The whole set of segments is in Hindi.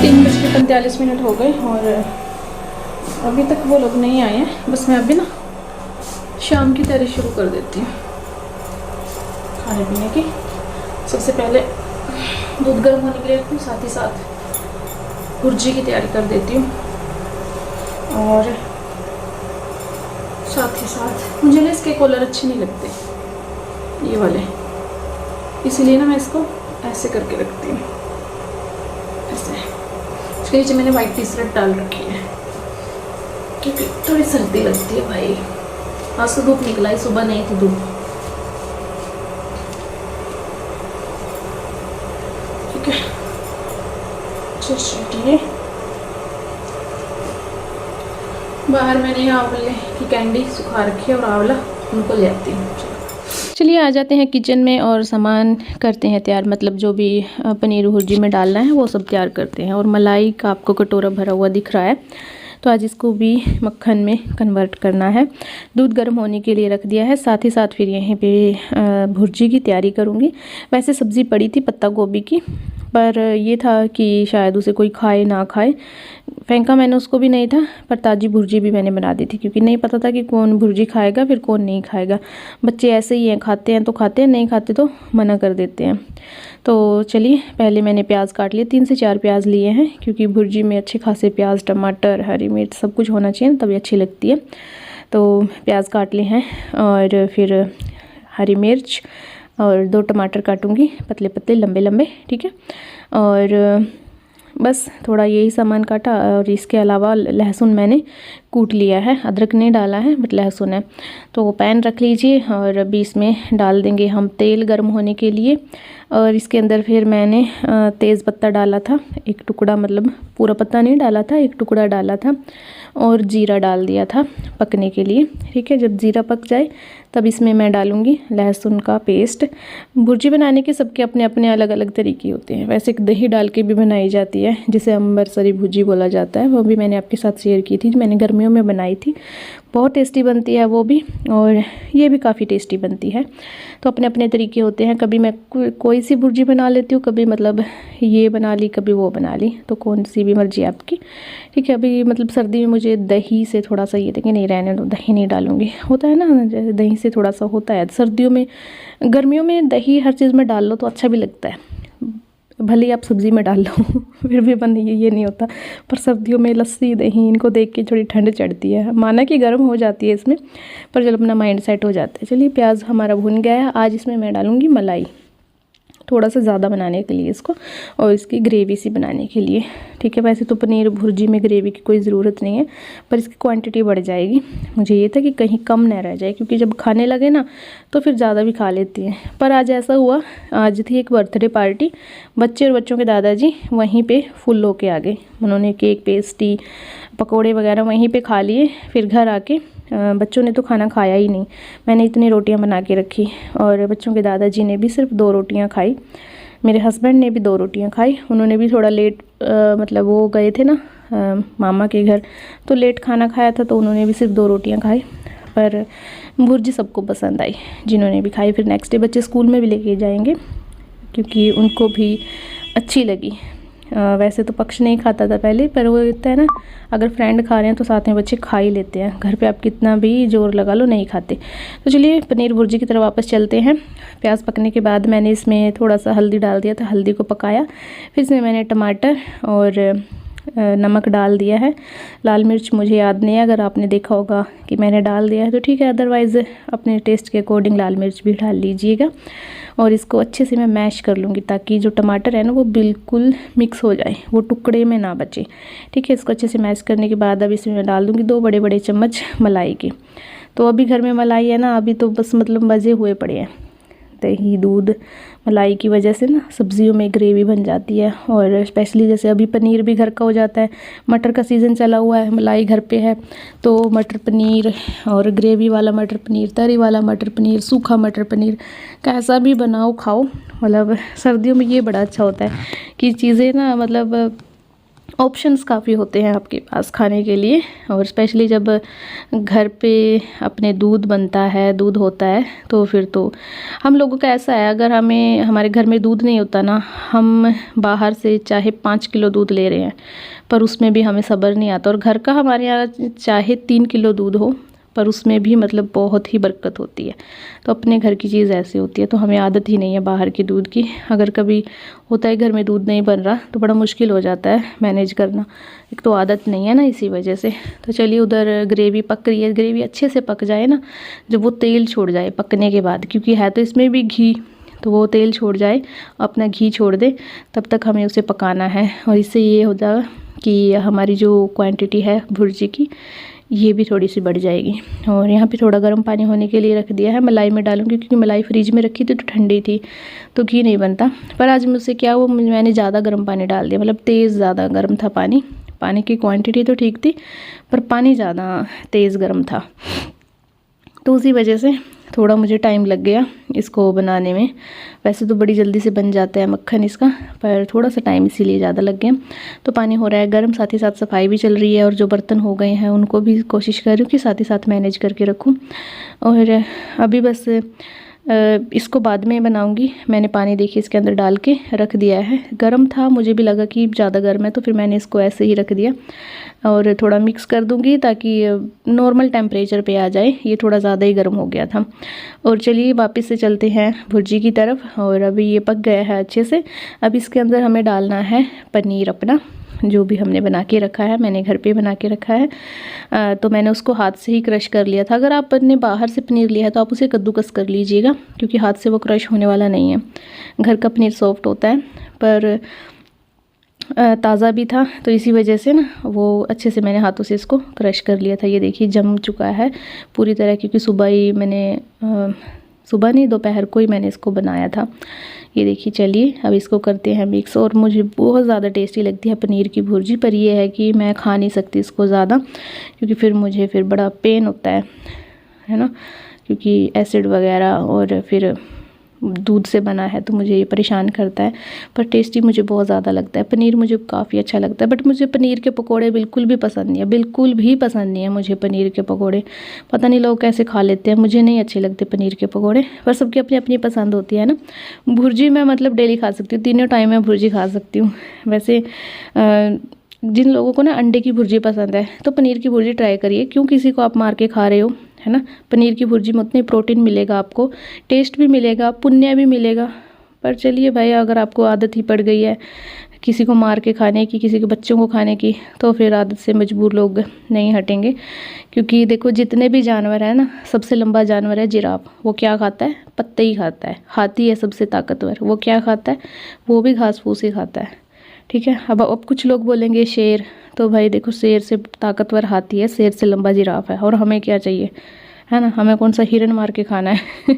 3:45 हो गए और अभी तक वो लोग नहीं आए हैं। बस मैं अभी ना शाम की तैयारी शुरू कर देती हूँ खाने पीने की। सबसे पहले दूध गर्म होने के लिए रखती हूँ, साथ ही साथ भुर्जी की तैयारी कर देती हूँ। और साथ ही साथ मुझे ना इसके कॉलर अच्छे नहीं लगते ये वाले, इसीलिए ना मैं इसको ऐसे करके रखती हूँ, ऐसे। इसके नीचे मैंने वाइट टी-शर्ट डाल रखी है क्योंकि थोड़ी सर्दी लगती है भाई। आज तो धूप निकला है, सुबह नहीं थी धूप। ठीक है, चलिए बाहर मैंने आंवले की कैंडी सुखा रखी है और आंवला उनको ले आती हूँ। चलिए आ जाते हैं किचन में और सामान करते हैं तैयार, मतलब जो भी पनीर भुर्जी में डालना है वो सब तैयार करते हैं। और मलाई का आपको कटोरा भरा हुआ दिख रहा है, तो आज इसको भी मक्खन में कन्वर्ट करना है। दूध गर्म होने के लिए रख दिया है, साथ ही साथ फिर यहीं पे भुर्जी की तैयारी करूँगी। वैसे सब्ज़ी पड़ी थी पत्ता गोभी की, पर ये था कि शायद उसे कोई खाए ना खाए, फेंका मैंने उसको भी नहीं था। पर ताज़ी भुर्जी भी मैंने बना दी थी क्योंकि नहीं पता था कि कौन भुर्जी खाएगा फिर कौन नहीं खाएगा। बच्चे ऐसे ही हैं, खाते हैं तो खाते हैं, नहीं खाते तो मना कर देते हैं। तो चलिए पहले मैंने प्याज काट लिए, 3 से 4 प्याज लिए हैं क्योंकि भुर्जी में अच्छे खासे प्याज, टमाटर, हरी मिर्च सब कुछ होना चाहिए तभी अच्छी लगती है। तो प्याज काट लिए हैं और फिर हरी मिर्च और 2 टमाटर काटूंगी पतले पतले लंबे लंबे, ठीक है। और बस थोड़ा यही सामान काटा। और इसके अलावा लहसुन मैंने कूट लिया है, अदरक नहीं डाला है बट लहसुन है। तो पैन रख लीजिए और अभी इसमें डाल देंगे हम तेल गर्म होने के लिए। और इसके अंदर फिर मैंने तेज़ पत्ता डाला था, 1 टुकड़ा, मतलब पूरा पत्ता नहीं डाला था, 1 टुकड़ा डाला था। और जीरा डाल दिया था पकने के लिए, ठीक है। जब जीरा पक जाए तब इसमें मैं डालूँगी लहसुन का पेस्ट। भुर्जी बनाने के सबके अपने अपने अलग अलग तरीके होते हैं। वैसे एक दही डाल के भी बनाई जाती है जिसे अम्बरसरी भुर्जी बोला जाता है, वो भी मैंने आपके साथ शेयर की थी, मैंने गर्मियों में बनाई थी। बहुत टेस्टी बनती है वो भी, और ये भी काफ़ी टेस्टी बनती है। तो अपने अपने तरीके होते हैं। कभी मैं कोई सी भुर्जी बना लेती हूँ, कभी मतलब ये बना ली, कभी वो बना ली, तो कौन सी भी मर्जी आपकी, ठीक है। अभी मतलब सर्दी में मुझे दही से थोड़ा सा ये था कि नहीं रहने दो, दही नहीं डालूँगी, होता है ना जैसे दही से थोड़ा सा होता है। सर्दियों में, गर्मियों में दही हर चीज़ में डाल लो तो अच्छा भी लगता है, भले ही आप सब्ज़ी में डाल लो फिर भी बन ये नहीं होता। पर सर्दियों में लस्सी दही इनको देख के थोड़ी ठंड चढ़ती है, माना कि गर्म हो जाती है इसमें, पर जब अपना माइंड सेट हो जाता है। चलिए प्याज हमारा भुन गया है। आज इसमें मैं डालूँगी मलाई, थोड़ा सा ज़्यादा बनाने के लिए इसको, और इसकी ग्रेवी सी बनाने के लिए, ठीक है। वैसे तो पनीर भुर्जी में ग्रेवी की कोई ज़रूरत नहीं है, पर इसकी क्वांटिटी बढ़ जाएगी। मुझे ये था कि कहीं कम ना रह जाए, क्योंकि जब खाने लगे ना तो फिर ज़्यादा भी खा लेती हैं। पर आज ऐसा हुआ, आज थी एक बर्थडे पार्टी, बच्चे और बच्चों के दादाजी वहीं पर फुल होके आ गए। उन्होंने केक, पेस्ट्री, पकौड़े वगैरह वहीं पर खा लिए। फिर घर आके बच्चों ने तो खाना खाया ही नहीं, मैंने इतनी रोटियां बना के रखी, और बच्चों के दादाजी ने भी सिर्फ 2 रोटियां खाई। मेरे हस्बैंड ने भी 2 रोटियां खाई, उन्होंने भी थोड़ा लेट मतलब वो गए थे ना मामा के घर, तो लेट खाना खाया था, तो उन्होंने भी सिर्फ 2 रोटियां खाई। पर भुर्जी सबको पसंद आई जिन्होंने भी खाई। फिर नेक्स्ट डे बच्चे स्कूल में भी लेके जाएंगे क्योंकि उनको भी अच्छी लगी। वैसे तो पक्ष नहीं खाता था पहले, पर वो होता है ना, अगर फ्रेंड खा रहे हैं तो साथ में बच्चे खा ही लेते हैं। घर पे आप कितना भी जोर लगा लो नहीं खाते। तो चलिए पनीर भुर्जी की तरफ वापस चलते हैं। प्याज पकने के बाद मैंने इसमें थोड़ा सा हल्दी डाल दिया था, हल्दी को पकाया। फिर इसमें मैंने टमाटर और नमक डाल दिया है। लाल मिर्च मुझे याद नहीं है, अगर आपने देखा होगा कि मैंने डाल दिया है तो ठीक है, अदरवाइज़ अपने टेस्ट के अकॉर्डिंग लाल मिर्च भी डाल लीजिएगा। और इसको अच्छे से मैं मैश कर लूँगी ताकि जो टमाटर है ना वो बिल्कुल मिक्स हो जाए, वो टुकड़े में ना बचे, ठीक है। इसको अच्छे से मैश करने के बाद अब इसमें मैं डाल दूँगी 2 बड़े बड़े चम्मच मलाई के। तो अभी घर में मलाई है ना, अभी तो बस मतलब मज़े हुए पड़े हैं। दही, दूध, मलाई की वजह से ना सब्जियों में ग्रेवी बन जाती है। और स्पेशली जैसे अभी पनीर भी घर का हो जाता है, मटर का सीज़न चला हुआ है, मलाई घर पे है, तो मटर पनीर और ग्रेवी वाला मटर पनीर, तरी वाला मटर पनीर, सूखा मटर पनीर, कैसा भी बनाओ खाओ। मतलब सर्दियों में ये बड़ा अच्छा होता है कि चीज़ें ना मतलब ऑप्शंस काफ़ी होते हैं आपके पास खाने के लिए। और स्पेशली जब घर पे अपने दूध बनता है, दूध होता है, तो फिर तो हम लोगों का ऐसा है, अगर हमें हमारे घर में दूध नहीं होता ना, हम बाहर से चाहे 5 किलो दूध ले रहे हैं पर उसमें भी हमें सब्र नहीं आता। और घर का हमारे यहाँ चाहे 3 किलो दूध हो पर उसमें भी मतलब बहुत ही बरकत होती है। तो अपने घर की चीज़ ऐसी होती है, तो हमें आदत ही नहीं है बाहर की दूध की। अगर कभी होता है घर में दूध नहीं बन रहा तो बड़ा मुश्किल हो जाता है मैनेज करना, एक तो आदत नहीं है ना, इसी वजह से। तो चलिए, उधर ग्रेवी पक रही है। ग्रेवी अच्छे से पक जाए ना, जब वो तेल छोड़ जाए पकने के बाद, क्योंकि है तो इसमें भी घी, तो वो तेल छोड़ जाए, अपना घी छोड़ दे, तब तक हमें उसे पकाना है। और इससे ये हो जाएगा कि हमारी जो क्वांटिटी है भुर्जी की, ये भी थोड़ी सी बढ़ जाएगी। और यहाँ पे थोड़ा गर्म पानी होने के लिए रख दिया है। मलाई में डालूंगी क्योंकि मलाई फ्रिज में रखी थी तो ठंडी थी, तो घी नहीं बनता। पर आज मुझसे क्या, वो मैंने ज़्यादा गर्म पानी डाल दिया, मतलब तेज़ ज़्यादा गर्म था पानी। पानी की क्वांटिटी तो ठीक थी पर पानी ज़्यादा तेज़ गर्म था, तो उसी वजह से थोड़ा मुझे टाइम लग गया इसको बनाने में। वैसे तो बड़ी जल्दी से बन जाता है मक्खन इसका, पर थोड़ा सा टाइम इसीलिए ज़्यादा लग गया। तो पानी हो रहा है गर्म, साथ ही साथ सफाई भी चल रही है, और जो बर्तन हो गए हैं उनको भी कोशिश कर रही हूँ कि साथ ही साथ मैनेज करके रखूँ। और अभी बस इसको बाद में बनाऊंगी। मैंने पानी देखिए इसके अंदर डाल के रख दिया है। गर्म था, मुझे भी लगा कि ज़्यादा गर्म है, तो फिर मैंने इसको ऐसे ही रख दिया। और थोड़ा मिक्स कर दूंगी ताकि नॉर्मल टेम्परेचर पे आ जाए, ये थोड़ा ज़्यादा ही गर्म हो गया था। और चलिए वापस से चलते हैं भुर्जी की तरफ। और अभी ये पक गया है अच्छे से। अब इसके अंदर हमें डालना है पनीर अपना, जो भी हमने बना के रखा है, मैंने घर पे बना के रखा है। तो मैंने उसको हाथ से ही क्रश कर लिया था। अगर आपने बाहर से पनीर लिया है तो आप उसे कद्दूकस कर लीजिएगा, क्योंकि हाथ से वो क्रश होने वाला नहीं है। घर का पनीर सॉफ्ट होता है, पर ताज़ा भी था, तो इसी वजह से ना वो अच्छे से मैंने हाथों से इसको क्रश कर लिया था। ये देखिए जम चुका है पूरी तरह, क्योंकि सुबह ही मैंने सुबह नहीं, दोपहर को ही मैंने इसको बनाया था। ये देखिए, चलिए अब इसको करते हैं मिक्स। और मुझे बहुत ज़्यादा टेस्टी लगती है पनीर की भुर्जी, पर ये है कि मैं खा नहीं सकती इसको ज़्यादा, क्योंकि फिर मुझे फिर बड़ा पेन होता है ना, क्योंकि एसिड वगैरह, और फिर दूध से बना है तो मुझे ये परेशान करता है। पर टेस्टी मुझे बहुत ज़्यादा लगता है। पनीर मुझे काफ़ी अच्छा लगता है, बट मुझे पनीर के पकोड़े बिल्कुल भी पसंद नहीं है, बिल्कुल भी पसंद नहीं है मुझे पनीर के पकोड़े। पता नहीं लोग कैसे खा लेते हैं, मुझे नहीं अच्छे लगते पनीर के पकोड़े, पर सबकी अपनी अपनी पसंद होती है ना। भुर्जी मैं मतलब डेली खा सकती हूँ, तीनों टाइम मैं भुर्जी खा सकती हूँ। वैसे जिन लोगों को ना अंडे की भुर्जी पसंद है तो पनीर की भुर्जी ट्राई करिए, क्यों किसी को आप मार के खा रहे हो, है ना। पनीर की भुर्जी में उतनी प्रोटीन मिलेगा आपको, टेस्ट भी मिलेगा, पुण्य भी मिलेगा। पर चलिए भाई, अगर आपको आदत ही पड़ गई है किसी को मार के खाने की, किसी के बच्चों को खाने की, तो फिर आदत से मजबूर लोग नहीं हटेंगे। क्योंकि देखो जितने भी जानवर हैं ना, सबसे लंबा जानवर है जिराफ। वो क्या खाता है? पत्ते ही खाता है। हाथी है सबसे ताकतवर, वो क्या खाता है? वो भी घास फूस ही खाता है, ठीक है। अब कुछ लोग बोलेंगे शेर, तो भाई देखो शेर से ताकतवर हाथी है, शेर से लंबा जिराफ है, और हमें क्या चाहिए, है ना। हमें कौन सा हिरन मार के खाना है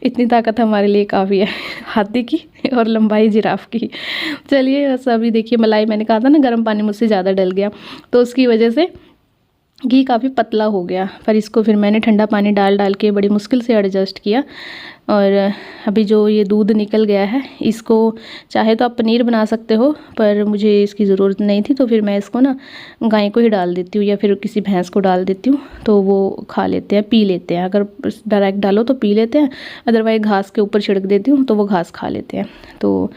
इतनी ताकत हमारे लिए काफ़ी है हाथी की और लंबाई जिराफ की। चलिए बस अभी देखिए, मलाई मैंने कहा था ना गर्म पानी मुझसे ज़्यादा डल गया, तो उसकी वजह से घी काफ़ी पतला हो गया। पर इसको फिर मैंने ठंडा पानी डाल डाल के बड़ी मुश्किल से एडजस्ट किया। और अभी जो ये दूध निकल गया है, इसको चाहे तो आप पनीर बना सकते हो, पर मुझे इसकी ज़रूरत नहीं थी, तो फिर मैं इसको ना गाय को ही डाल देती हूँ, या फिर किसी भैंस को डाल देती हूँ, तो वो खा लेते हैं, पी लेते हैं। अगर डायरेक्ट डालो तो पी लेते हैं, अदरवाइज घास के ऊपर छिड़क देती हूँ तो वो घास खा लेते हैं। तो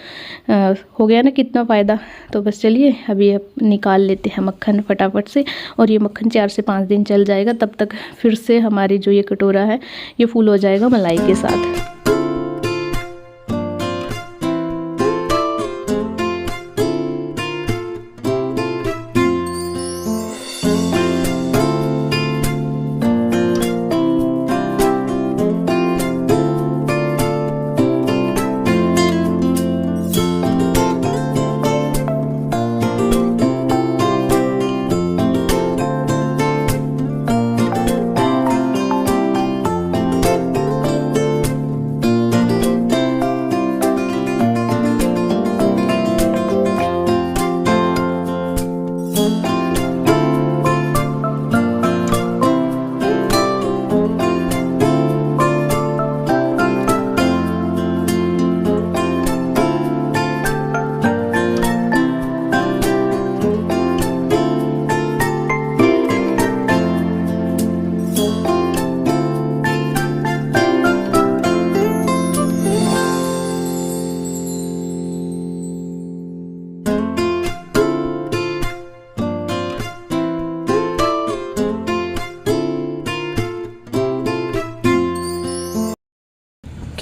हो गया ना कितना फ़ायदा। तो बस चलिए अभी निकाल लेते हैं मक्खन फटाफट से, और ये मक्खन 4 से 5 दिन चल जाएगा, तब तक फिर से हमारी जो ये कटोरा है ये फुल हो जाएगा मलाई के साथ।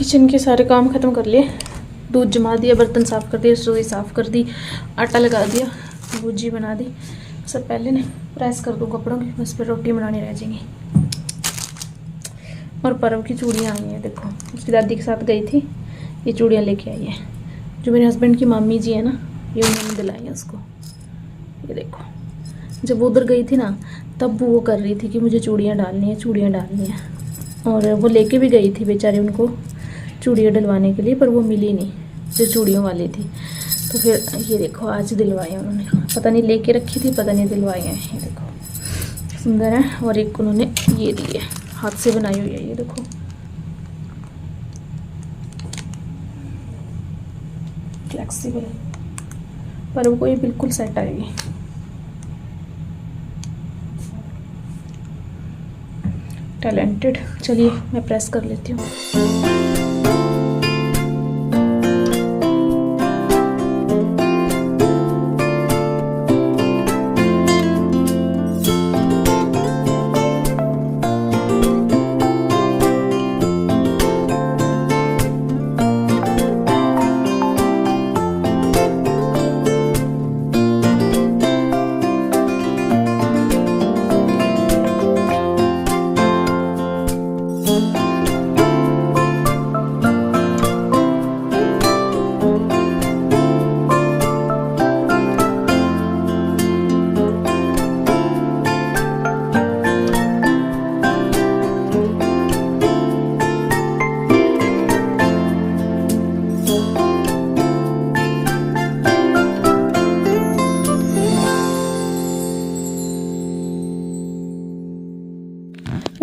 किचन के सारे काम ख़त्म कर लिए, दूध जमा दिया, बर्तन साफ़ कर दिए, रसोई साफ़ कर दी, आटा लगा दिया, भुजी बना दी। सब पहले ना प्रेस कर दूँ कपड़ों की, बस फिर रोटी बनानी रह जाएंगी। और पर्व की चूड़ियाँ आई हैं, देखो उसकी दादी के साथ गई थी, ये चूड़ियाँ लेके आई है। जो मेरे हस्बैंड की मामी जी है ना, ये उन्होंने दिलाई है उसको। ये देखो, जब वो उधर गई थी ना, तब वो कर रही थी कि मुझे चूड़ियाँ डालनी है, चूड़ियाँ डालनी है। और वो लेके भी गई थी बेचारे उनको चूड़ियाँ डलवाने के लिए, पर वो मिली नहीं जो चूड़ियों वाली थी। तो फिर ये देखो आज दिलवाई उन्होंने, पता नहीं लेके रखी थी, पता नहीं दिलवाई है। ये देखो सुंदर है। और एक उन्होंने ये दी है, हाथ से बनाई हुई है, ये देखो फ्लेक्सिबल, पर वो ये बिल्कुल सेट आएगी। टैलेंटेड। चलिए मैं प्रेस कर लेती हूँ।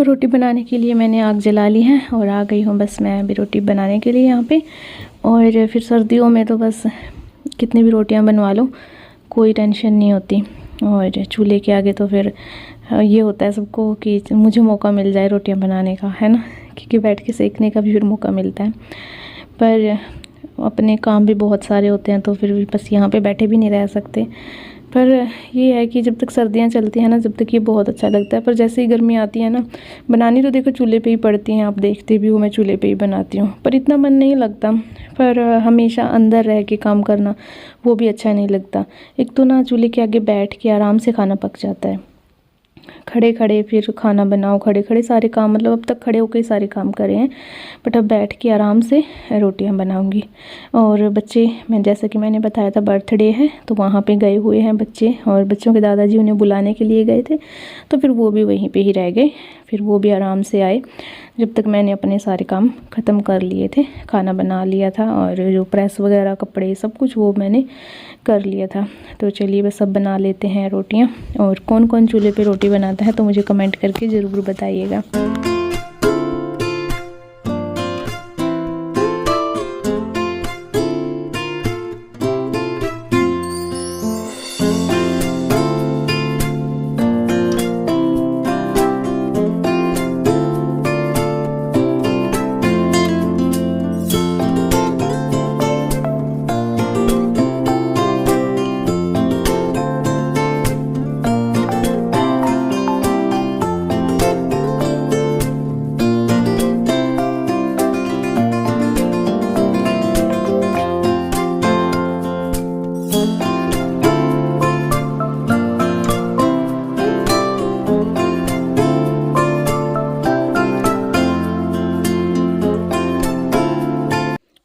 रोटी बनाने के लिए मैंने आग जला ली है और आ गई हूँ बस मैं अभी रोटी बनाने के लिए यहाँ पे। और फिर सर्दियों में तो बस कितनी भी रोटियाँ बनवा लो, कोई टेंशन नहीं होती। और चूल्हे के आगे तो फिर ये होता है सबको कि मुझे मौका मिल जाए रोटियाँ बनाने का, है ना, क्योंकि बैठ के सेकने का भी फिर मौका मिलता है। पर अपने काम भी बहुत सारे होते हैं, तो फिर भी बस यहाँ पे बैठे भी नहीं रह सकते। पर ये है कि जब तक सर्दियाँ चलती हैं ना, जब तक ये बहुत अच्छा लगता है। पर जैसे ही गर्मी आती है ना, बनानी तो देखो चूल्हे पे ही पड़ती हैं, आप देखते भी हो मैं चूल्हे पे ही बनाती हूँ, पर इतना मन नहीं लगता। पर हमेशा अंदर रह के काम करना वो भी अच्छा नहीं लगता। एक तो ना चूल्हे के आगे बैठ के आराम से खाना पक जाता है, खड़े खड़े फिर खाना बनाओ, खड़े खड़े सारे काम, मतलब अब तक खड़े होकर ही सारे काम करे हैं, बट अब बैठ के आराम से रोटियां बनाऊंगी। और बच्चे, मैं जैसा कि मैंने बताया था बर्थडे है, तो वहाँ पे गए हुए हैं बच्चे, और बच्चों के दादाजी उन्हें बुलाने के लिए गए थे, तो फिर वो भी वहीं पे ही रह गए। फिर वो भी आराम से आए जब तक मैंने अपने सारे काम ख़त्म कर लिए थे, खाना बना लिया था, और जो प्रेस वगैरह कपड़े सब कुछ वो मैंने कर लिया था। तो चलिए बस सब बना लेते हैं रोटियां। और कौन कौन चूल्हे पे रोटी बनाता है तो मुझे कमेंट करके ज़रूर बताइएगा।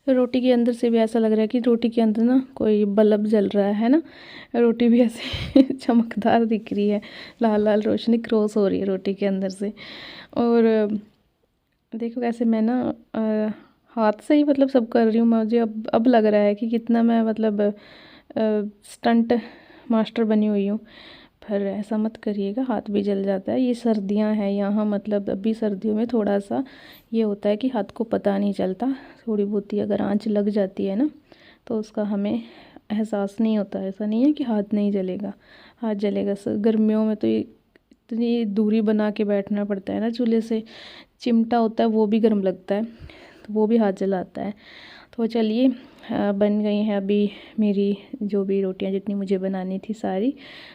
रोटी के अंदर से भी ऐसा लग रहा है कि रोटी के अंदर ना कोई बल्ब जल रहा है ना, रोटी भी ऐसे चमकदार दिख रही है, लाल लाल रोशनी क्रॉस हो रही है रोटी के अंदर से। और देखो कैसे मैं ना हाथ से ही मतलब सब कर रही हूँ। मुझे अब लग रहा है कि कितना मैं मतलब स्टंट मास्टर बनी हुई हूँ। पर ऐसा मत करिएगा, हाथ भी जल जाता है। ये सर्दियाँ हैं यहाँ, मतलब अभी सर्दियों में थोड़ा सा ये होता है कि हाथ को पता नहीं चलता, थोड़ी बहुत ही अगर आंच लग जाती है ना तो उसका हमें एहसास नहीं होता। ऐसा नहीं है कि हाथ नहीं जलेगा, हाथ जलेगा। गर्मियों में तो ये इतनी दूरी बना के बैठना पड़ता है ना चूल्हे से, चिमटा होता है वो भी गर्म लगता है, तो वो भी हाथ जलाता है। तो चलिए बन गई हैं अभी मेरी जो भी रोटियां जितनी मुझे बनानी थी सारी,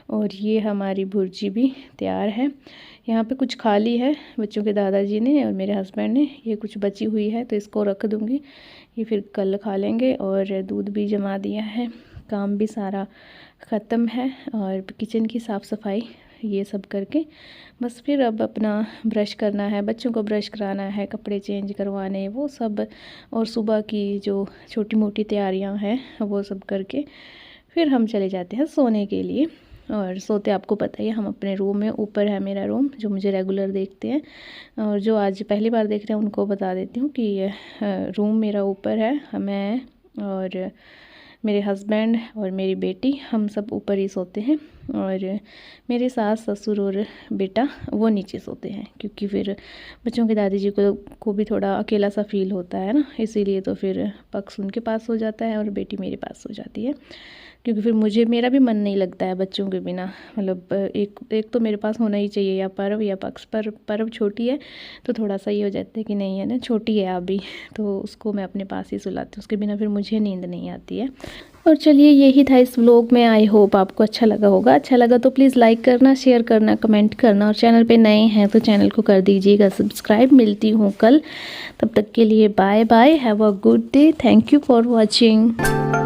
और ये हमारी भुर्जी भी तैयार है। यहाँ पे कुछ खाली है बच्चों के दादाजी ने और मेरे हस्बैंड ने, ये कुछ बची हुई है तो इसको रख दूँगी, ये फिर कल खा लेंगे। और दूध भी जमा दिया है, काम भी सारा ख़त्म है, और किचन की साफ़ सफाई ये सब करके बस फिर अब अपना ब्रश करना है, बच्चों को ब्रश कराना है, कपड़े चेंज करवाने वो सब, और सुबह की जो छोटी मोटी तैयारियां हैं वो सब करके फिर हम चले जाते हैं सोने के लिए। और सोते आपको पता ही है हम अपने रूम में, ऊपर है मेरा रूम जो मुझे रेगुलर देखते हैं, और जो आज पहली बार देख रहे हैं उनको बता देती हूँ कि रूम मेरा ऊपर है। मैं और मेरे हस्बैंड और मेरी बेटी हम सब ऊपर ही सोते हैं, और मेरे सास ससुर और बेटा वो नीचे सोते हैं, क्योंकि फिर बच्चों के दादी जी को भी थोड़ा अकेला सा फील होता है ना, इसीलिए तो फिर पक्स उनके पास हो जाता है और बेटी मेरे पास हो जाती है, क्योंकि फिर मेरा भी मन नहीं लगता है बच्चों के बिना। मतलब एक तो मेरे पास होना ही चाहिए, या परव या पक्स, पर परव छोटी है तो थोड़ा सा ये हो जाता है कि नहीं है ना, छोटी है अभी, तो उसको मैं अपने पास ही सुलाती हूँ, उसके बिना फिर मुझे नींद नहीं आती है। और चलिए यही था इस व्लॉग में, आई होप आपको अच्छा लगा होगा। अच्छा लगा तो प्लीज़ लाइक करना, शेयर करना, कमेंट करना, और चैनल पे नए हैं तो चैनल को कर दीजिएगा सब्सक्राइब। मिलती हूँ कल, तब तक के लिए bye bye, have a good day, thank you for watching.